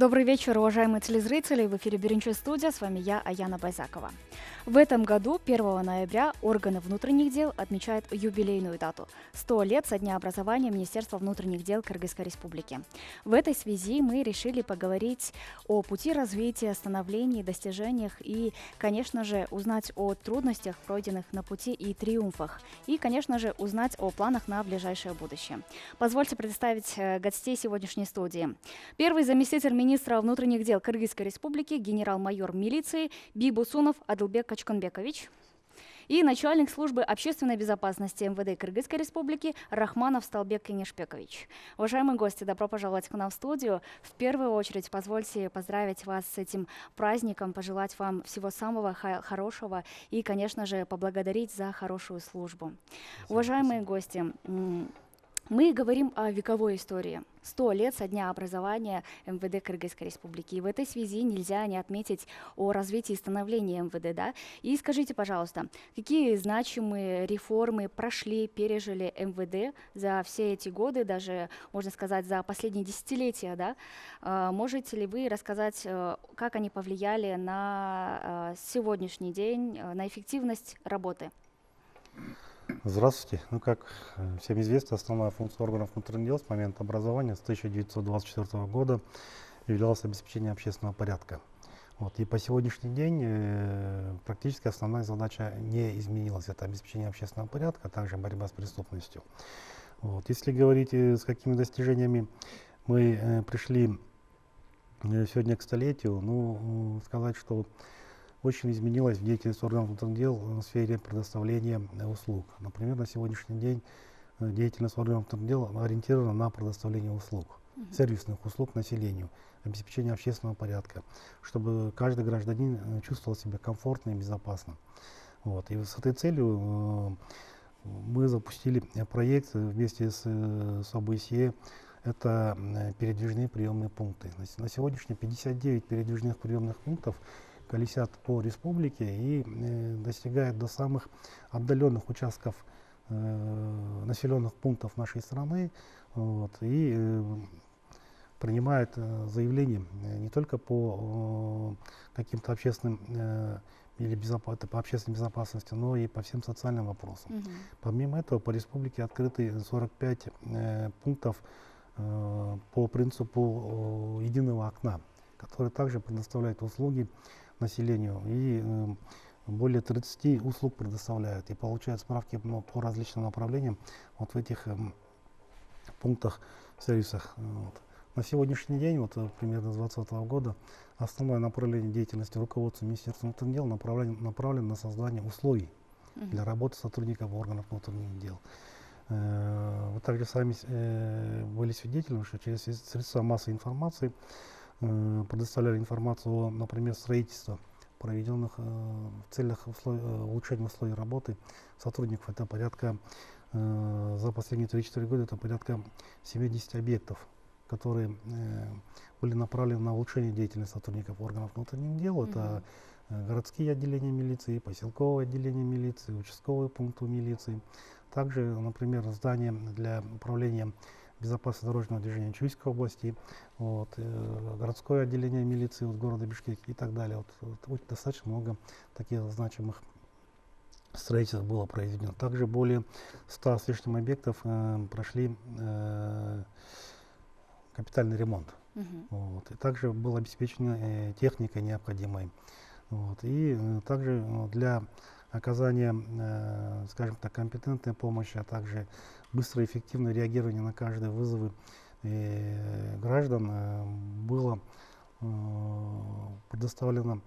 Добрый вечер, уважаемые телезрители. В эфире Беренче студия. С вами я, Аяна Байзакова. В этом году, 1 ноября, органы внутренних дел отмечают юбилейную дату– 100 лет со дня образования Министерства внутренних дел Кыргызской Республики. В этой связи мы решили поговорить о пути развития, становлении, достижениях и, конечно же, узнать о трудностях, пройденных на пути, и триумфах. И, конечно же, узнать о планах на ближайшее будущее. Позвольте представить гостей сегодняшней студии. Первый заместитель министра внутренних дел Кыргызской Республики, генерал-майор милиции Бибусунов Адылбек Качканбекович и начальник службы общественной безопасности МВД Кыргызской Республики Рахманов Сталбек Кенешбекович. Уважаемые гости, добро пожаловать к нам в студию. В первую очередь позвольте поздравить вас с этим праздником, пожелать вам всего самого хорошего и, конечно же, поблагодарить за хорошую службу. Уважаемые гости, мы говорим о вековой истории. 100 лет со дня образования МВД Кыргызской Республики. И в этой связи нельзя не отметить о развитии и становлении МВД. Да? И скажите, пожалуйста, какие значимые реформы прошли, пережили МВД за все эти годы, даже, можно сказать, за последние десятилетия? Да? Можете ли вы рассказать, как они повлияли на сегодняшний день, на эффективность работы? Здравствуйте. Как всем известно, основная функция органов внутренних дел с момента образования с 1924 года являлась обеспечение общественного порядка. И по сегодняшний день практически основная задача не изменилась. Это обеспечение общественного порядка, а также борьба с преступностью. Если говорить, с какими достижениями мы пришли сегодня к столетию, сказать, что очень изменилась деятельность органов внутренних дел в сфере предоставления услуг. Например, на сегодняшний день деятельность органов внутренних дел ориентирована на предоставление услуг, сервисных услуг населению, обеспечение общественного порядка, чтобы каждый гражданин чувствовал себя комфортно и безопасно. И с этой целью мы запустили проект вместе с ОБСЕ. Это передвижные приемные пункты. На сегодняшний 59 передвижных приемных пунктов колесят по республике и достигают до самых отдаленных участков населенных пунктов нашей страны, и принимают заявления не только по каким-то общественным или по общественной безопасности, но и по всем социальным вопросам. Помимо этого, по республике открыты 45 пунктов по принципу единого окна, которые также предоставляют услуги населению, и более 30 услуг предоставляют и получают справки по различным направлениям в этих пунктах, сервисах. На сегодняшний день, примерно с 2020 года, основное направление деятельности руководства Министерства внутренних дел направлено на создание условий для работы сотрудников органов внутренних дел. Вы также сами были свидетелями, что через средства массовой информации предоставляли информацию о, например, строительстве, проведенных в целях улучшения условий работы сотрудников. Это порядка, за последние 3-4 года, это порядка 70 объектов, которые были направлены на улучшение деятельности сотрудников органов внутренних дел. Это городские отделения милиции, поселковые отделения милиции, участковые пункты милиции. Также, например, здание для управления безопасности дорожного движения Чуйской области, городское отделение милиции города Бишкек и так далее. Достаточно много таких значимых строительств было произведено. Также более 100 с лишним объектов прошли капитальный ремонт. И также была обеспечена техника необходимой. И также для оказания, скажем так, компетентной помощи, а также быстрое и эффективное реагирование на каждые вызовы граждан было предоставлено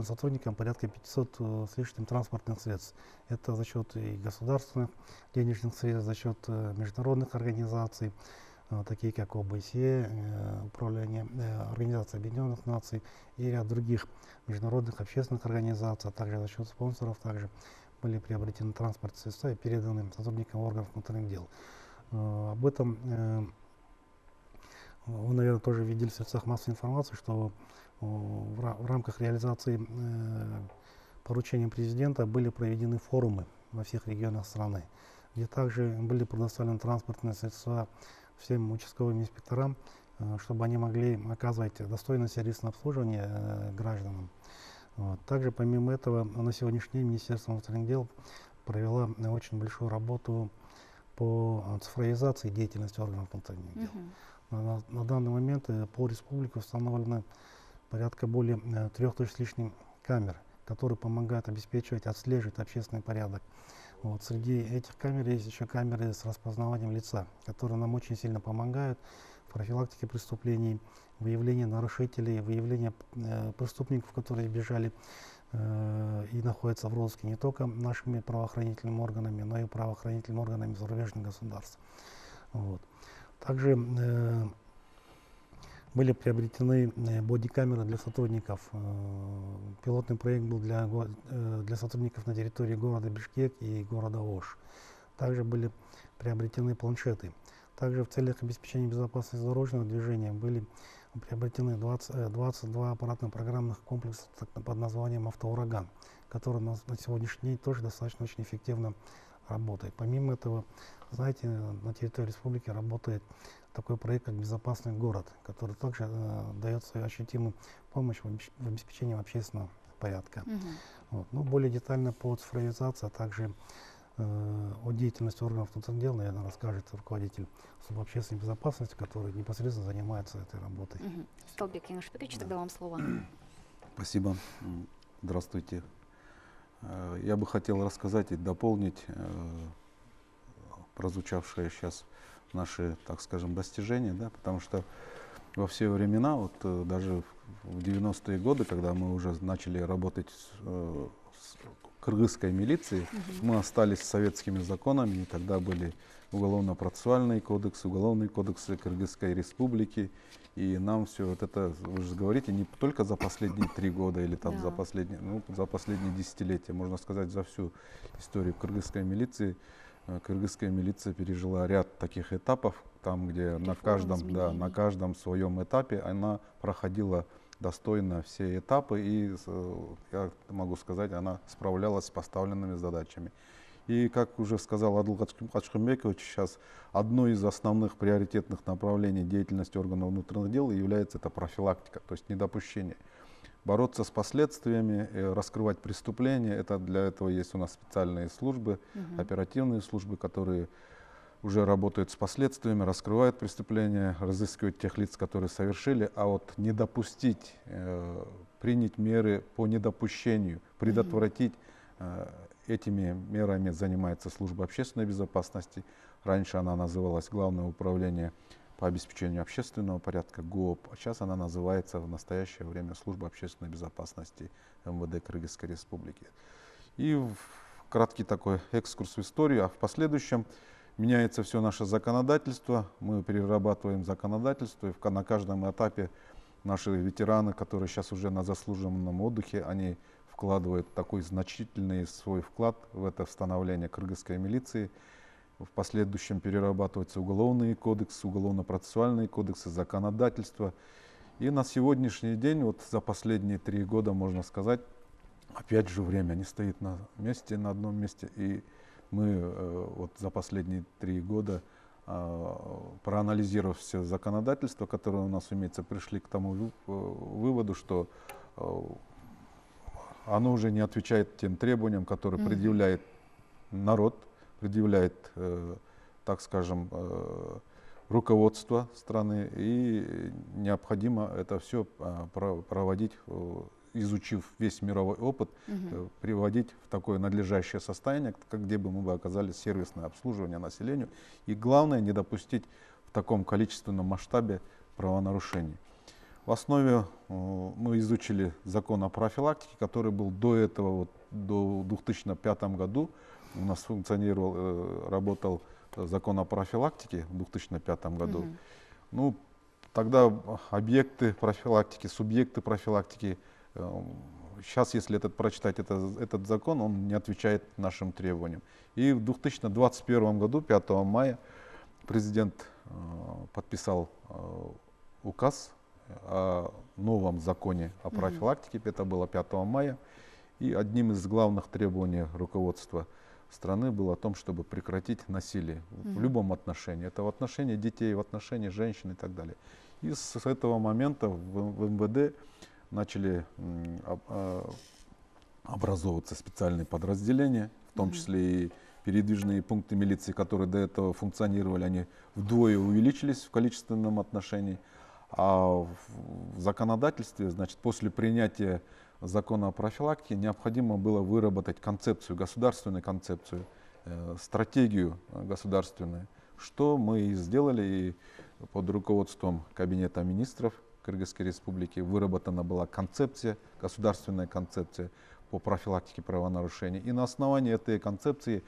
сотрудникам порядка 500 с лишним транспортных средств. Это за счет и государственных денежных средств, за счет международных организаций, такие как ОБСЕ, Управление Организации Объединенных Наций и ряд других международных общественных организаций, а также за счет спонсоров также были приобретены транспортные средства и переданы сотрудникам органов внутренних дел. Об этом вы, наверное, тоже видели в средствах массовой информации, что в рамках реализации поручения президента были проведены форумы во всех регионах страны, где также были предоставлены транспортные средства всем участковым инспекторам чтобы они могли оказывать достойное сервисное обслуживание гражданам. Вот. Также помимо этого на сегодняшний день Министерство внутренних дел провела очень большую работу по цифровизации деятельности органов внутренних дел. На данный момент по республике установлено порядка более 3000 с лишним камер, которые помогают обеспечивать, отслеживать общественный порядок. Вот. Среди этих камер есть еще камеры с распознаванием лица, которые нам очень сильно помогают в профилактике преступлений, выявлении нарушителей, выявлении преступников, которые бежали и находятся в розыске не только нашими правоохранительными органами, но и правоохранительными органами зарубежных государств. Вот. Также были приобретены бодикамеры для сотрудников. Пилотный проект был для сотрудников на территории города Бишкек и города Ош. Также были приобретены планшеты. Также в целях обеспечения безопасности дорожного движения были приобретены 22 аппаратно-программных комплекса под названием «Автоураган», который на сегодняшний день тоже достаточно очень эффективно работает. Помимо этого, знаете, на территории республики работает такой проект, как «Безопасный город», который также дает свою ощутимую помощь в обеспечении общественного порядка. Вот. Ну, более детально по цифровизации, а также о деятельности органов внутренних дел, наверное, расскажет руководитель службы общественной безопасности, который непосредственно занимается этой работой. Столбик Янгшпикович, тогда вам слово. Спасибо. Здравствуйте. Я бы хотел рассказать и дополнить прозвучавшие сейчас наши, так скажем, достижения, да, потому что во все времена, вот даже в 90-е годы, когда мы уже начали работать с кыргызской милицией, мы остались советскими законами, и тогда были уголовно-процессуальные кодексы, уголовные кодексы Кыргызской республики, и нам все вот это, вы же говорите, не только за последние 3 года или там за последние десятилетия, можно сказать, за всю историю кыргызской милиции. Кыргызская милиция пережила ряд таких этапов, там, где на каждом своем этапе она проходила достойно все этапы, и, я могу сказать, она справлялась с поставленными задачами. И, как уже сказал Адыл Качкынбекович, сейчас одно из основных приоритетных направлений деятельности органов внутренних дел является это профилактика, то есть недопущение. Бороться с последствиями, раскрывать преступления, для этого есть у нас специальные службы, оперативные службы, которые уже работают с последствиями, раскрывают преступления, разыскивают тех лиц, которые совершили, а вот не допустить, принять меры по недопущению, предотвратить, этими мерами занимается служба общественной безопасности. Раньше она называлась Главное управление по обеспечению общественного порядка, ГОП, а сейчас она называется в настоящее время Служба общественной безопасности МВД Кыргызской республики. И краткий такой экскурс в историю, а в последующем меняется все наше законодательство, мы перерабатываем законодательство, и на каждом этапе наши ветераны, которые сейчас уже на заслуженном отдыхе, они вкладывают такой значительный свой вклад в это становление кыргызской милиции. В последующем перерабатываются уголовные кодексы, уголовно-процессуальные кодексы, законодательство. И на сегодняшний день, вот за последние 3 года, можно сказать, опять же время не стоит на одном месте. И мы вот за последние 3 года, проанализировав все законодательство, которое у нас имеется, пришли к тому выводу, что оно уже не отвечает тем требованиям, которые предъявляет народ, предъявляет, так скажем, руководство страны, и необходимо это все проводить, изучив весь мировой опыт, приводить в такое надлежащее состояние, где бы мы оказали сервисное обслуживание населению, и главное, не допустить в таком количественном масштабе правонарушений. В основе мы изучили закон о профилактике, который был до этого, вот, до 2005 году. У нас функционировал, работал закон о профилактике в 2005 году. Ну, тогда объекты профилактики, субъекты профилактики, сейчас, если прочитать этот закон, он не отвечает нашим требованиям. И в 2021 году, 5 мая, президент подписал указ о новом законе о профилактике, это было 5 мая, и одним из главных требований руководства страны было о том, чтобы прекратить насилие в любом отношении. Это в отношении детей, в отношении женщин и так далее. И с этого момента в МВД начали образовываться специальные подразделения, в том числе и передвижные пункты милиции, которые до этого функционировали, они вдвое увеличились в количественном отношении. А в законодательстве, значит, после принятия закона о профилактике необходимо было выработать концепцию, государственную концепцию, стратегию государственную, что мы и сделали. И под руководством Кабинета министров Кыргызской Республики выработана была концепция, государственная концепция по профилактике правонарушений. И на основании этой концепции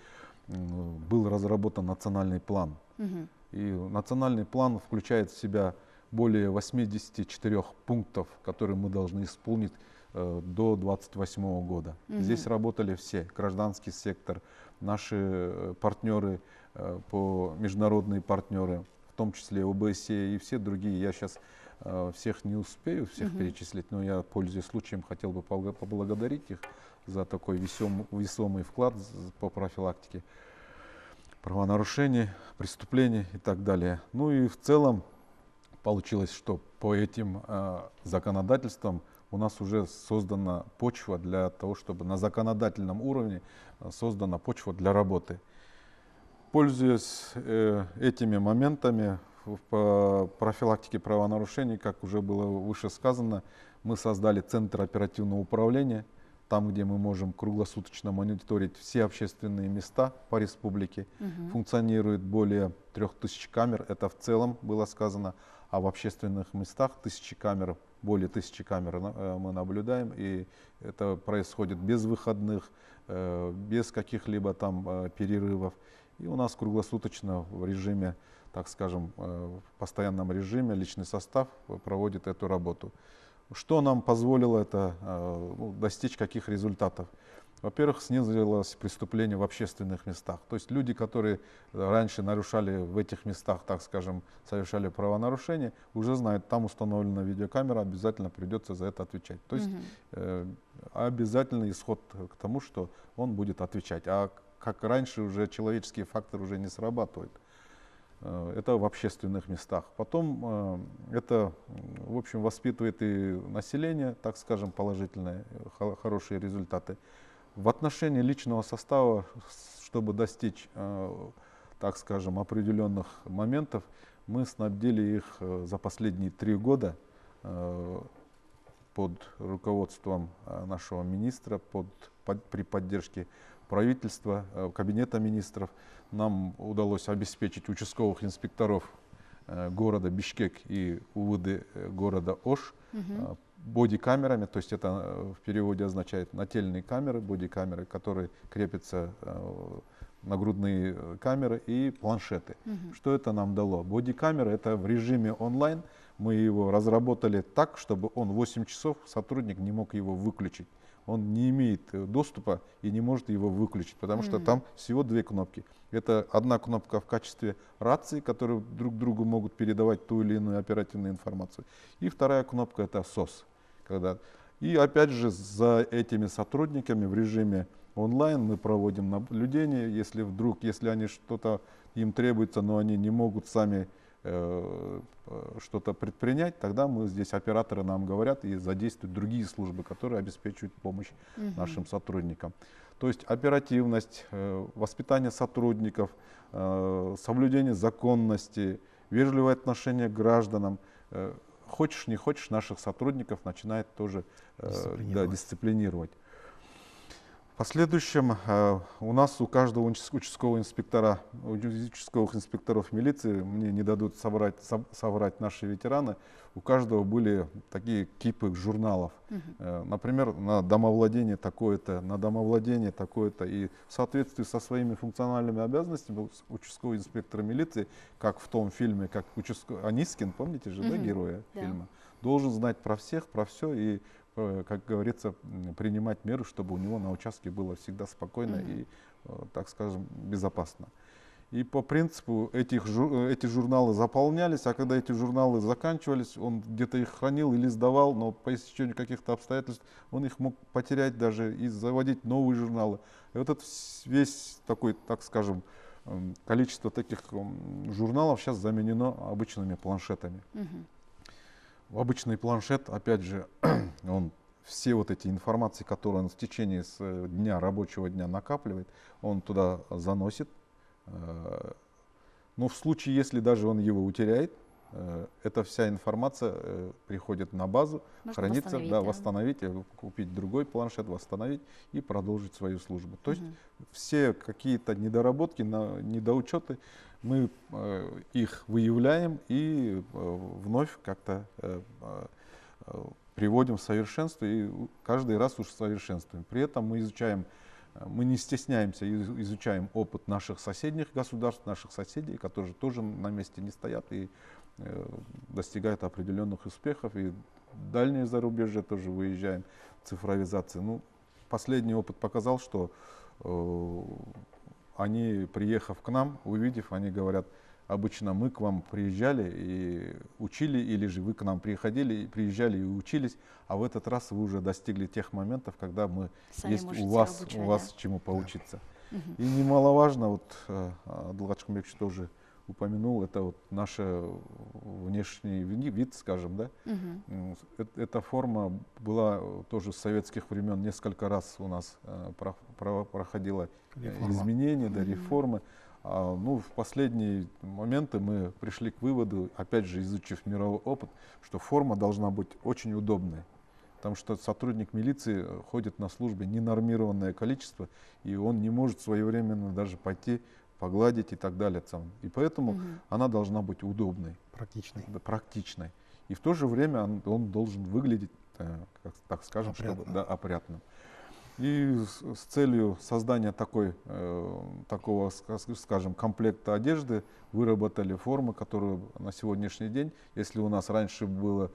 был разработан национальный план. И национальный план включает в себя более 84 пунктов, которые мы должны исполнить до 2028 года. Здесь работали все, гражданский сектор, наши партнеры, международные партнеры, в том числе ОБСЕ и все другие. Я сейчас всех не успею перечислить, но я, пользуясь случаем, хотел бы поблагодарить их за такой весомый вклад по профилактике правонарушений, преступлений и так далее. Ну и в целом получилось, что по этим законодательствам у нас уже создана почва для того, чтобы на законодательном уровне создана почва для работы. Пользуясь этими моментами в профилактике правонарушений, как уже было выше сказано, мы создали Центр оперативного управления, там, где мы можем круглосуточно мониторить все общественные места по республике. Функционирует более 3000 камер, это в целом было сказано, а в общественных местах 1000 камер, более 1000 камер мы наблюдаем, и это происходит без выходных, без каких-либо там перерывов. И у нас круглосуточно в режиме, так скажем, в постоянном режиме личный состав проводит эту работу. Что нам позволило это достичь каких результатов? Во-первых, снизилось преступление в общественных местах. То есть люди, которые раньше нарушали в этих местах, так скажем, совершали правонарушения, уже знают, там установлена видеокамера, обязательно придется за это отвечать. То есть обязательный исход к тому, что он будет отвечать. А как раньше уже человеческий фактор уже не срабатывает. Это в общественных местах. Потом это, в общем, воспитывает и население, так скажем, положительные, хорошие результаты. В отношении личного состава, чтобы достичь, так скажем, определенных моментов, мы снабдили их за последние 3 года под руководством нашего министра, при поддержке правительства, Кабинета министров. Нам удалось обеспечить участковых инспекторов города Бишкек и УВД города Ош бодикамерами, то есть это в переводе означает нательные камеры, бодикамеры, которые крепятся на грудные камеры, и планшеты. Что это нам дало? Бодикамера — это в режиме онлайн. Мы его разработали так, чтобы он 8 часов сотрудник не мог его выключить. Он не имеет доступа и не может его выключить, потому что там всего 2 кнопки. Это одна кнопка в качестве рации, которые друг другу могут передавать ту или иную оперативную информацию. И вторая кнопка — это СОС. И опять же за этими сотрудниками в режиме онлайн мы проводим наблюдение. Если вдруг, если они что-то им требуется, но они не могут сами что-то предпринять, тогда мы здесь, операторы нам говорят, и задействуют другие службы, которые обеспечивают помощь нашим сотрудникам. То есть оперативность, воспитание сотрудников, соблюдение законности, вежливое отношение к гражданам. Хочешь, не хочешь, наших сотрудников начинает тоже дисциплинировать. В последующем у нас у каждого участкового инспектора, участковых инспекторов милиции, мне не дадут соврать наши ветераны, у каждого были такие кипы журналов. Например, на домовладение такое-то, на домовладение такое-то. И в соответствии со своими функциональными обязанностями участковый инспектор милиции, как в том фильме, как участковый Анискин, помните же, да, героя фильма, должен знать про всех, про все и, как говорится, принимать меры, чтобы у него на участке было всегда спокойно и, так скажем, безопасно. И по принципу эти журналы заполнялись, а когда эти журналы заканчивались, он где-то их хранил или сдавал, но по истечению каких-то обстоятельств он их мог потерять даже и заводить новые журналы. И вот это весь такой, так скажем, количество таких журналов сейчас заменено обычными планшетами. Обычный планшет, опять же, он все вот эти информации, которые он в течение дня, рабочего дня накапливает, он туда заносит. Но в случае, если даже он его утеряет, эта вся информация приходит на базу, Можно хранится, восстановить, да, да. восстановить, купить другой планшет, восстановить и продолжить свою службу. То есть Мгм. все какие-то недоработки, недоучеты, мы их выявляем и вновь как-то приводим в совершенство и каждый раз усовершенствуем. При этом мы изучаем, мы не стесняемся, изучаем опыт наших соседних государств, наших соседей, которые тоже на месте не стоят и достигают определенных успехов. И в дальнее зарубежье тоже выезжаем, цифровизация. Ну, последний опыт показал, что они, приехав к нам, увидев, они говорят: обычно мы к вам приезжали и учили, или же вы к нам приезжали и учились, а в этот раз вы уже достигли тех моментов, когда мы Сами есть можете у вас обучать, чему поучиться. Мгм. И немаловажно, вот Абдулгад Шыкмбекович тоже упомянул, это вот наш внешний вид, скажем, да. Мгм. Эта форма была тоже с советских времен, несколько раз у нас проходила Реформа. изменения, да, Мгм. реформы. Ну, в последние моменты мы пришли к выводу, опять же, изучив мировой опыт, что форма должна быть очень удобной. Потому что сотрудник милиции ходит на службе ненормированное количество, и он не может своевременно даже пойти погладить и так далее. И поэтому Мгм. она должна быть удобной, Практичный. да, практичной. И в то же время он должен выглядеть, так скажем, Опрятно. да, опрятным. И с целью создания такого, скажем, комплекта одежды выработали формы, которую на сегодняшний день, если у нас раньше было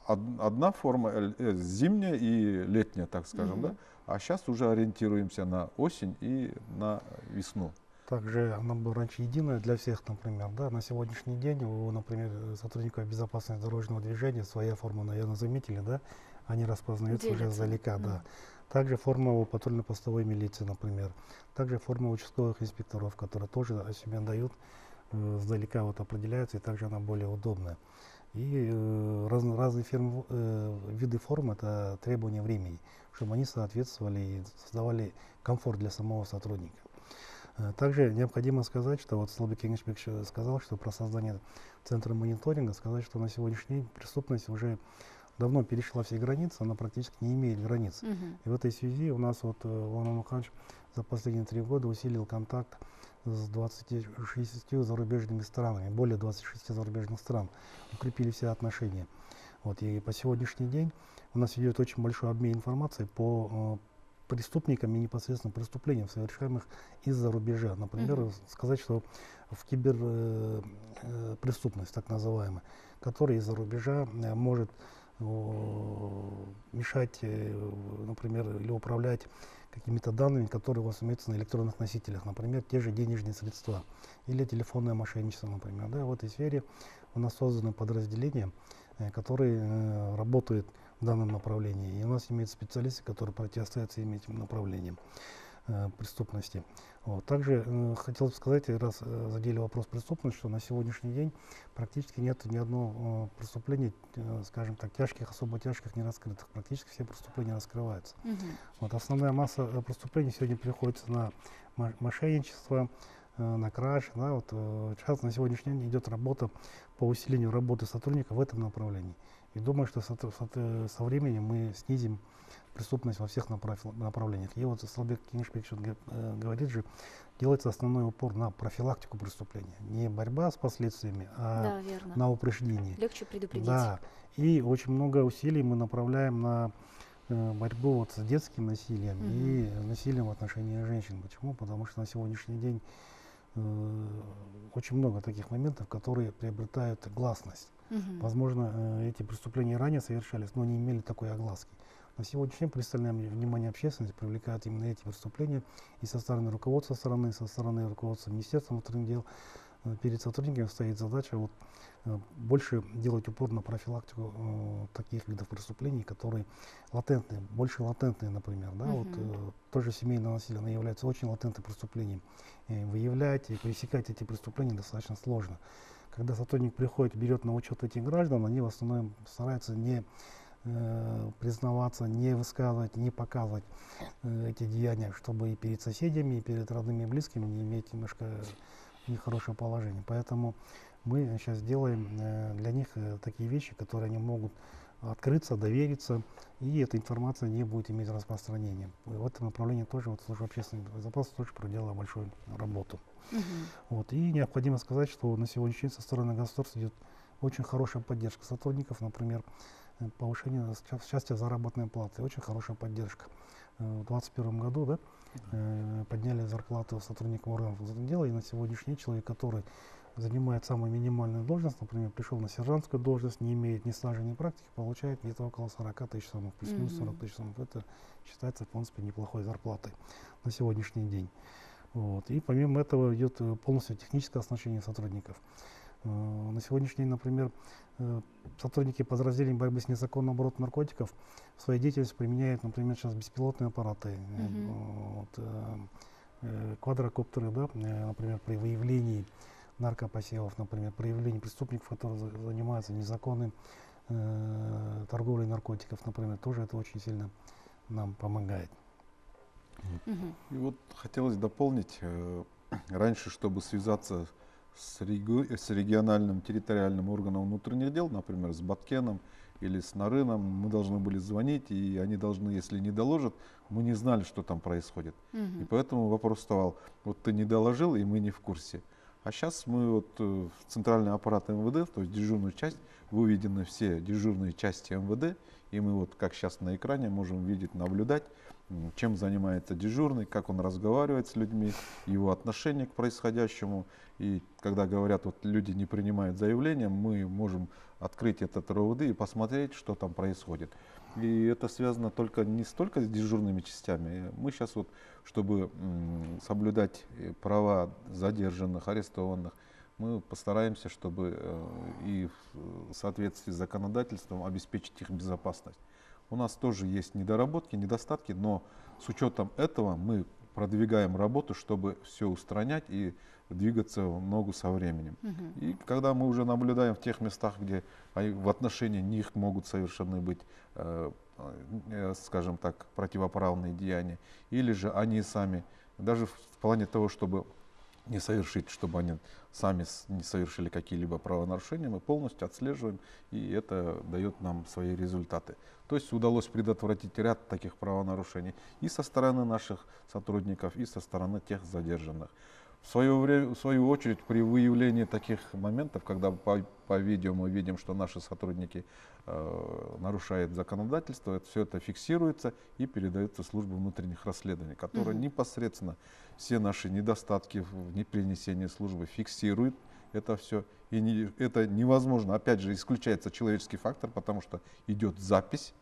одна форма, зимняя и летняя, так скажем, Мгм. да, а сейчас уже ориентируемся на осень и на весну. Также она была раньше единая для всех, например, да. На сегодняшний день у, например, сотрудников безопасности дорожного движения своя форма, наверное, заметили, да, они распознаются уже Делятся. издалека, да. Мгм. Также форма у патрульно-постовой милиции, например. Также форма участковых инспекторов, которые тоже о себе дают, издалека вот определяются, и также она более удобная. И разные виды форм — это требования времени, чтобы они соответствовали и создавали комфорт для самого сотрудника. Также необходимо сказать, что вот Слобик Кеңешбек сказал, что про создание центра мониторинга, сказать, что на сегодняшний день преступность уже давно перешла все границы, она практически не имеет границ. Мгм. И в этой связи у нас вот Владимир Муханович за последние 3 года усилил контакт с 26 зарубежными странами, более 26 зарубежных стран, укрепили все отношения. Вот, и по сегодняшний день у нас идет очень большой обмен информацией по преступникам и непосредственно преступлениям, совершаемых из-за рубежа. Например, Мгм. сказать, что в киберпреступность, так называемая, которая из-за рубежа может мешать, например, или управлять какими-то данными, которые у вас имеются на электронных носителях, например, те же денежные средства или телефонное мошенничество, например. Да, в этой сфере у нас созданы подразделения, которые работают в данном направлении. И у нас имеются специалисты, которые противостоят всем этим направлениям преступности. Вот. Также хотел бы сказать, раз задели вопрос преступности, что на сегодняшний день практически нет ни одного преступления, скажем так, тяжких, особо тяжких, не раскрытых. Практически все преступления раскрываются. Мгм. Вот. Основная масса преступлений сегодня приходится на мошенничество, на краж. Да, вот, сейчас на сегодняшний день идет работа по усилению работы сотрудников в этом направлении. И думаю, что со временем мы снизим преступность во всех направлениях. И вот Слобик Кеңешбек говорит же, делается основной упор на профилактику преступления. Не борьба с последствиями, а Да, верно. на упреждение. Легче предупредить. Да. И очень много усилий мы направляем на борьбу вот с детским насилием и насилием в отношении женщин. Почему? Потому что на сегодняшний день очень много таких моментов, которые приобретают гласность. Мгм. Возможно, эти преступления ранее совершались, но не имели такой огласки. На сегодняшний день пристальное внимание общественности привлекают именно эти преступления и со стороны руководства страны, со стороны руководства Министерства внутренних дел. Перед сотрудниками стоит задача вот, больше делать упор на профилактику таких видов преступлений, которые латентные, больше латентные, например. Да, вот, тоже семейное насилие, оно является очень латентным преступлением. Выявлять и пресекать эти преступления достаточно сложно. когда сотрудник приходит, берет на учет этих граждан, они в основном стараются не признаваться, не высказывать, не показывать эти деяния, чтобы и перед соседями, и перед родными и близкими не иметь немножко нехорошее положение. Поэтому мы сейчас делаем для них такие вещи, которые они могут открыться, довериться, и эта информация не будет иметь распространения. И в этом направлении тоже вот служба общественной безопасности тоже проделала большую работу. Вот. И необходимо сказать, что на сегодняшний день со стороны государства идет очень хорошая поддержка сотрудников, например, повышение в части заработной платы, очень хорошая поддержка. В 2021 году, да, подняли зарплату сотрудникам органов внутренних дел, и на сегодняшний день человек, который занимает самую минимальную должность, например, пришел на сержантскую должность, не имеет ни стажа, ни практики, получает где-то около 40 тысяч сомов, плюс-минус 40 тысяч сомов. Это считается, в принципе, неплохой зарплатой на сегодняшний день. Вот. И помимо этого идет полностью техническое оснащение сотрудников. На сегодняшний день, например, сотрудники подразделений борьбы с незаконным оборотом наркотиков в своей деятельности применяют, например, сейчас беспилотные аппараты, квадрокоптеры, да, например, при выявлении наркопосевов, например, при выявлении преступников, которые занимаются незаконной торговлей наркотиков, например, тоже это очень сильно нам помогает. И вот хотелось дополнить, раньше, чтобы связаться с региональным территориальным органом внутренних дел, например, с Баткеном или с Нарыном, мы должны были звонить, и они должны, если не доложат, мы не знали, что там происходит. И поэтому вопрос вставал, вот ты не доложил, и мы не в курсе. А сейчас мы вот в центральный аппарат МВД, то есть дежурную часть, выведены все дежурные части МВД, и мы вот как сейчас на экране можем видеть, наблюдать, чем занимается дежурный, как он разговаривает с людьми, его отношение к происходящему. И когда говорят, вот люди не принимают заявления, мы можем открыть этот РОВД и посмотреть, что там происходит. И это связано только не столько с дежурными частями. Мы сейчас вот, чтобы соблюдать права задержанных, арестованных, мы постараемся, чтобы и в соответствии с законодательством обеспечить их безопасность. У нас тоже есть недоработки, недостатки, но с учетом этого мы продвигаем работу, чтобы все устранять и двигаться в ногу со временем. И когда мы уже наблюдаем в тех местах, где в отношении них могут совершены быть, скажем так, противоправные деяния, или же они сами, даже в плане того, чтобы не совершить, чтобы они сами не совершили какие-либо правонарушения, мы полностью отслеживаем, и это дает нам свои результаты. То есть удалось предотвратить ряд таких правонарушений и со стороны наших сотрудников, и со стороны тех задержанных. В свою очередь, при выявлении таких моментов, когда по видео мы видим, что наши сотрудники нарушают законодательство, все это фиксируется и передается в службу внутренних расследований, которая непосредственно все наши недостатки в непринесении службы фиксирует это все. И это невозможно, опять же, исключается человеческий фактор, потому что идет запись.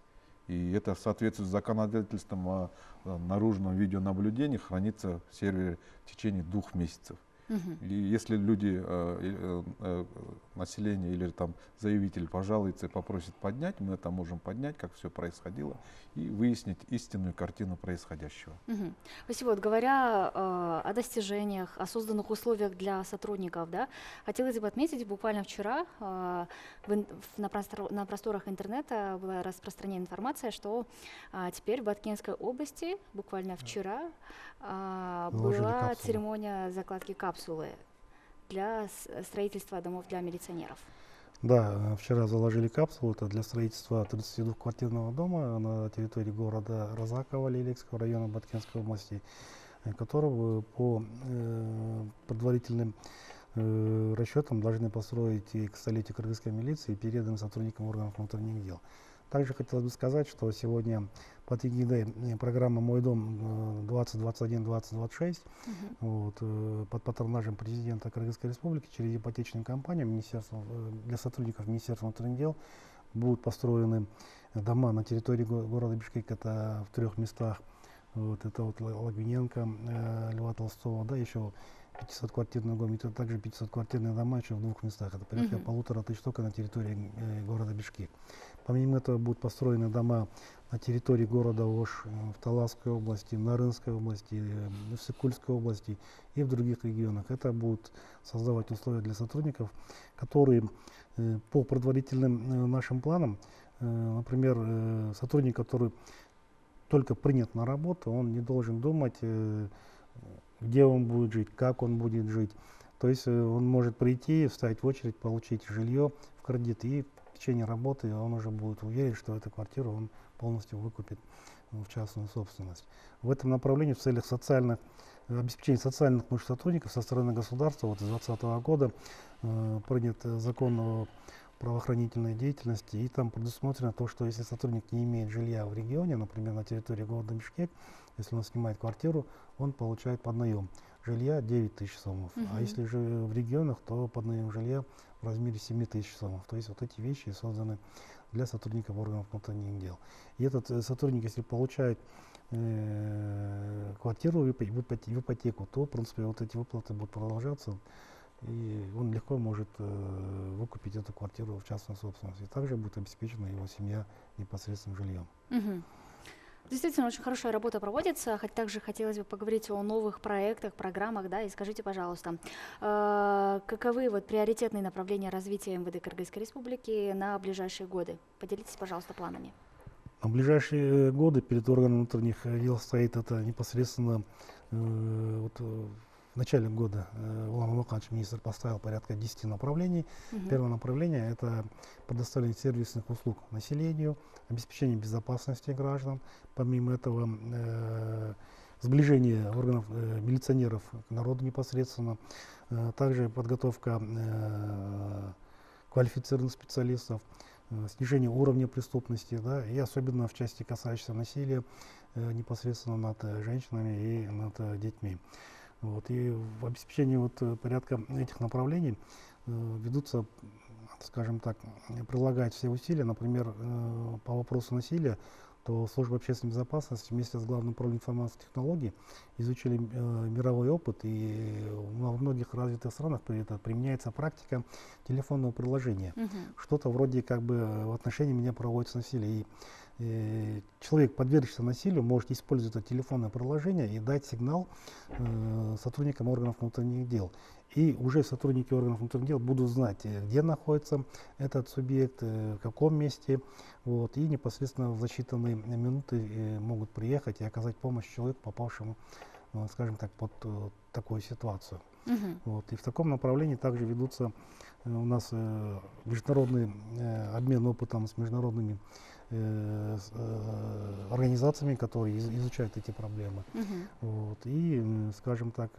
И это в соответствии с законодательством о наружном видеонаблюдении хранится в сервере в течение 2 месяцев. И если люди, население или там заявитель пожалуется и попросит поднять, мы это можем поднять, как все происходило, и выяснить истинную картину происходящего. Спасибо. Вот говоря о достижениях, о созданных условиях для сотрудников, да, хотелось бы отметить, буквально вчера на просторах интернета была распространена информация, что теперь в Баткенской области буквально вчера была церемония закладки капсулы для строительства домов для милиционеров. Да, вчера заложили капсулу, это для строительства 32-квартирного дома на территории города Розакова, Лиликского района Баткенской области, которого по предварительным расчетам должны построить и к столетию кыргызской милиции, переданным сотрудникам органов внутренних дел. Также хотелось бы сказать, что сегодня под эгидой программы «Мой дом» 2021-2026 под патронажем президента Кыргызской республики через ипотечную компанию для сотрудников Министерства внутренних дел будут построены дома на территории города Бишкек, это в 3 местах. Вот это вот Логвиненко, Льва Толстого, да, еще 500-квартирный дом, и также 500-квартирные дома еще в двух местах. Это порядка 1500 только на территории города Бишкек. Помимо этого будут построены дома на территории города Ош, в Таласской области, в Нарынской области, в Сыкульской области и в других регионах. Это будет создавать условия для сотрудников, которые по предварительным нашим планам, например, сотрудник, который только принят на работу, он не должен думать, где он будет жить, как он будет жить. То есть он может прийти, встать в очередь, получить жилье в кредит, и в течение работы он уже будет уверен, что эту квартиру он полностью выкупит в частную собственность. В этом направлении в целях обеспечения социальных нужд сотрудников со стороны государства вот с 2020 года принят закон о правоохранительной деятельности, и там предусмотрено то, что если сотрудник не имеет жилья в регионе, например, на территории города Бишкек, если он снимает квартиру, он получает под наем жилья 9 тысяч сомов. А если же в регионах, то под наем жилья в размере 7 тысяч сомов. То есть вот эти вещи созданы для сотрудников органов внутренних дел. И этот сотрудник, если получает квартиру в ипотеку, то, в принципе, вот эти выплаты будут продолжаться, и он легко может выкупить эту квартиру в частную собственность. И также будет обеспечена его семья непосредственным жильем. Действительно, очень хорошая работа проводится. Также хотелось бы поговорить о новых проектах, программах, да, и скажите, пожалуйста, каковы вот приоритетные направления развития МВД Кыргызской Республики на ближайшие годы? Поделитесь, пожалуйста, планами. На ближайшие годы перед органом внутренних дел стоит это непосредственно в начале года Улан Умаканович, министр, поставил порядка 10 направлений. Первое направление – это предоставление сервисных услуг населению, обеспечение безопасности граждан. Помимо этого, сближение органов милиционеров к народу непосредственно. Также подготовка квалифицированных специалистов, снижение уровня преступности, да, и особенно в части, касающейся насилия непосредственно над женщинами и над детьми. Вот, и в обеспечении порядка этих направлений ведутся, скажем так, прилагают все усилия. Например, по вопросу насилия, то служба общественной безопасности вместе с Главным управлением информационных технологий изучили мировой опыт, и во многих развитых странах применяется практика телефонного приложения. Что-то вроде как бы в отношении меня проводится насилие. И человек, подвергшийся насилию, может использовать это телефонное приложение и дать сигнал сотрудникам органов внутренних дел. И уже сотрудники органов внутренних дел будут знать, где находится этот субъект, в каком месте, вот, и непосредственно в засчитанные минуты могут приехать и оказать помощь человеку, попавшему, скажем так, под такую ситуацию. Вот, и в таком направлении также ведутся у нас международный обмен опытом с международными организациями, которые изучают эти проблемы. Вот, и, скажем так,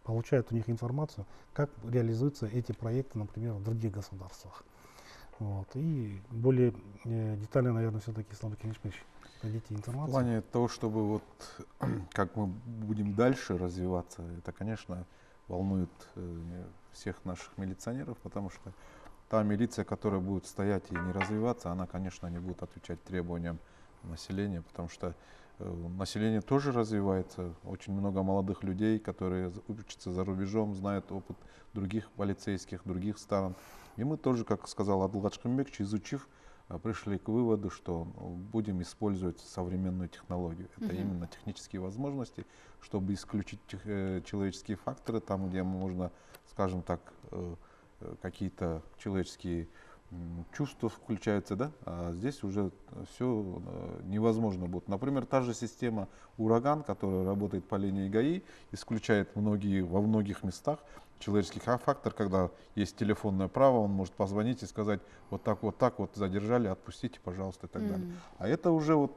получают у них информацию, как реализуются эти проекты, например, в других государствах. Вот, и более детально, наверное, все-таки Слава Кенишевич, дадите информацию. В плане того, чтобы вот как мы будем дальше развиваться, это, конечно, волнует всех наших милиционеров, потому что та милиция, которая будет стоять и не развиваться, она, конечно, не будет отвечать требованиям населения, потому что население тоже развивается. Очень много молодых людей, которые учатся за рубежом, знают опыт других полицейских, других стран. И мы тоже, как сказал Адылгат Шкынбекович, изучив, пришли к выводу, что будем использовать современную технологию. Это именно технические возможности, чтобы исключить человеческие факторы, там, где можно, скажем так, какие-то человеческие чувства включаются, да? А здесь уже все невозможно будет. Например, та же система «Ураган», которая работает по линии ГАИ, исключает во многих местах человеческий фактор, когда есть телефонное право, он может позвонить и сказать вот так задержали, отпустите, пожалуйста, и так далее. А это уже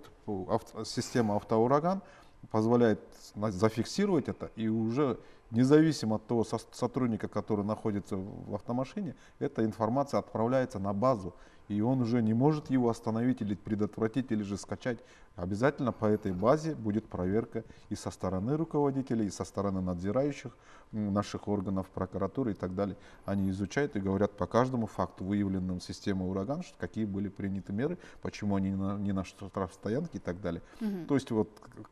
система «Автоураган» позволяет зафиксировать это, и уже независимо от того сотрудника, который находится в автомашине, эта информация отправляется на базу, и он уже не может его остановить или предотвратить, или же скачать. Обязательно по этой базе будет проверка и со стороны руководителей, и со стороны надзирающих наших органов, прокуратуры и так далее. Они изучают и говорят по каждому факту, выявленному системой «Ураган», какие были приняты меры, почему они не на штрафстоянке и так далее. То есть вот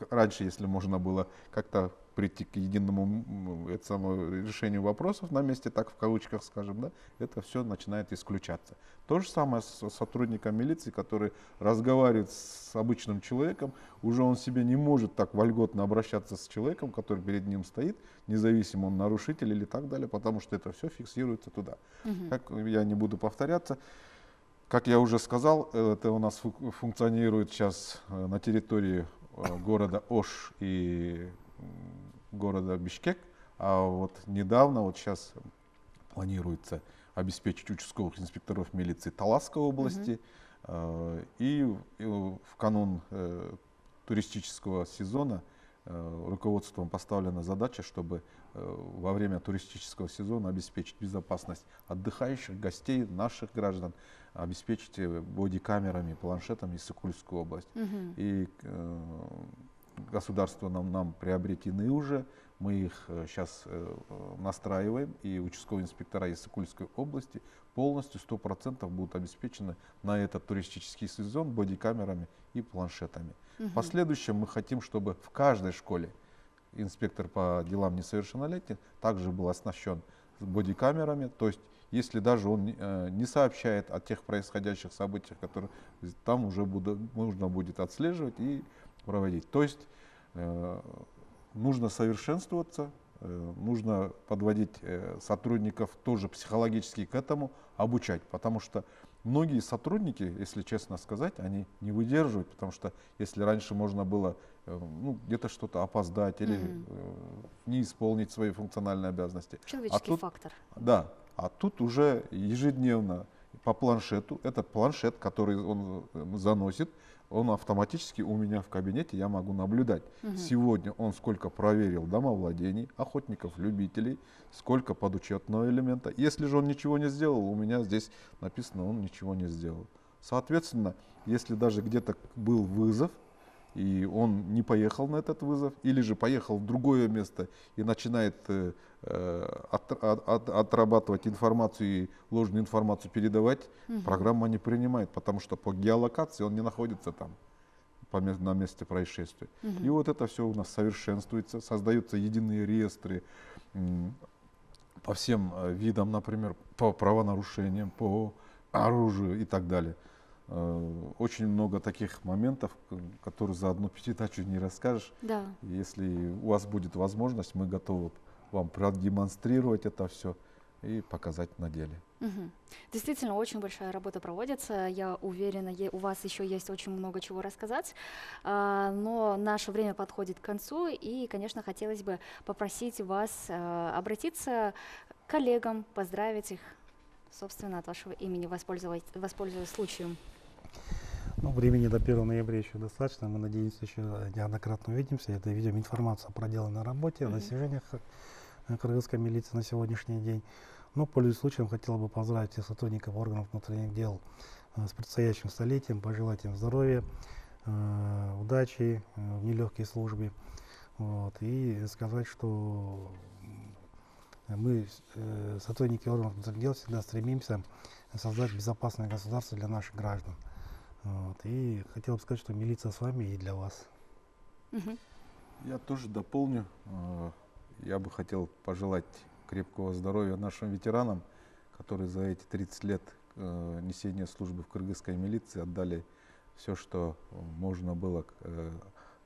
раньше, если можно было как-то прийти к единому решению вопросов на месте, так в кавычках скажем, да, это все начинает исключаться. То же самое с сотрудником милиции, который разговаривает с обычным человеком, уже он себе не может так вольготно обращаться с человеком, который перед ним стоит, независимо он нарушитель или так далее, потому что это все фиксируется туда. Как я не буду повторяться, как я уже сказал, это у нас функционирует сейчас на территории города Ош и города Бишкек, а вот недавно, вот сейчас планируется обеспечить участковых инспекторов милиции Таласской области, и в канун туристического сезона руководством поставлена задача, чтобы во время туристического сезона обеспечить безопасность отдыхающих, гостей, наших граждан, обеспечить бодикамерами, планшетами Иссык-Кульскую область. И государство нам приобретены уже, мы их сейчас настраиваем, и участковые инспектора Иссык-Кульской области полностью 100% будут обеспечены на этот туристический сезон бодикамерами и планшетами. В последующем мы хотим, чтобы в каждой школе инспектор по делам несовершеннолетних также был оснащен бодикамерами, то есть если даже он не сообщает о тех происходящих событиях, которые там уже нужно будет отслеживать и проводить. То есть нужно совершенствоваться, нужно подводить сотрудников тоже психологически к этому, обучать, потому что многие сотрудники, если честно сказать, они не выдерживают, потому что если раньше можно было где-то что-то опоздать или не исполнить свои функциональные обязанности. Человеческий фактор. Да, а тут уже ежедневно по планшету, этот планшет, который он заносит, он автоматически у меня в кабинете, я могу наблюдать. Сегодня он сколько проверил домовладений, охотников, любителей, сколько подучетного элемента. Если же он ничего не сделал, у меня здесь написано, он ничего не сделал. Соответственно, если даже где-то был вызов, и он не поехал на этот вызов, или же поехал в другое место и начинает отрабатывать информацию и ложную информацию передавать, программа не принимает, потому что по геолокации он не находится там, на месте происшествия. И вот это все у нас совершенствуется, создаются единые реестры по всем видам, например, по правонарушениям, по оружию и так далее. Очень много таких моментов, которые за одну передачу не расскажешь. Да. Если у вас будет возможность, мы готовы вам продемонстрировать это все и показать на деле. Действительно, очень большая работа проводится. Я уверена, у вас еще есть очень много чего рассказать. Но наше время подходит к концу. И, конечно, хотелось бы попросить вас обратиться к коллегам, поздравить их, собственно, от вашего имени, воспользуясь случаем. Времени до 1 ноября еще достаточно. Мы надеемся, еще неоднократно увидимся. Это ведем информацию о проделанной работе, о достижениях кыргызской милиции на сегодняшний день. Но, пользуясь случаем, хотел бы поздравить всех сотрудников органов внутренних дел с предстоящим столетием, пожелать им здоровья, удачи в нелегкой службе. И сказать, что мы, сотрудники органов внутренних дел, всегда стремимся создать безопасное государство для наших граждан. И хотел бы сказать, что милиция с вами и для вас. Я тоже дополню. Я бы хотел пожелать крепкого здоровья нашим ветеранам, которые за эти 30 лет несения службы в кыргызской милиции отдали все, что можно было,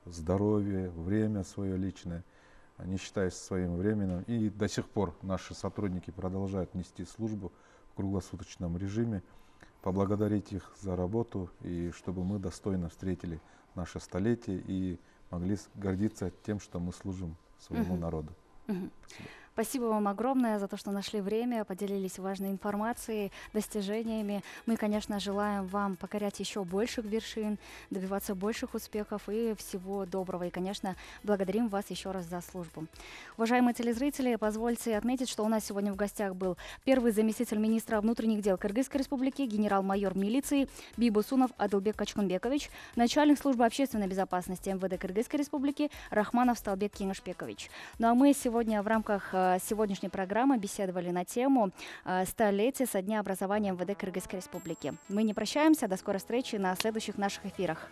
здоровье, время свое личное, не считаясь своим временем. И до сих пор наши сотрудники продолжают нести службу в круглосуточном режиме. Поблагодарить их за работу, и чтобы мы достойно встретили наше столетие и могли гордиться тем, что мы служим своему народу. Спасибо. Спасибо вам огромное за то, что нашли время, поделились важной информацией, достижениями. Мы, конечно, желаем вам покорять еще больших вершин, добиваться больших успехов и всего доброго. И, конечно, благодарим вас еще раз за службу. Уважаемые телезрители, позвольте отметить, что у нас сегодня в гостях был первый заместитель министра внутренних дел Кыргызской республики, генерал-майор милиции Бибусунов Адылбек Качкунбекович, начальник службы общественной безопасности МВД Кыргызской республики Рахманов Сталбек Кеңешбекович. Ну а мы сегодня в рамках сегодняшней программы беседовали на тему столетия со дня образования МВД Кыргызской республики. Мы не прощаемся, до скорой встречи на следующих наших эфирах.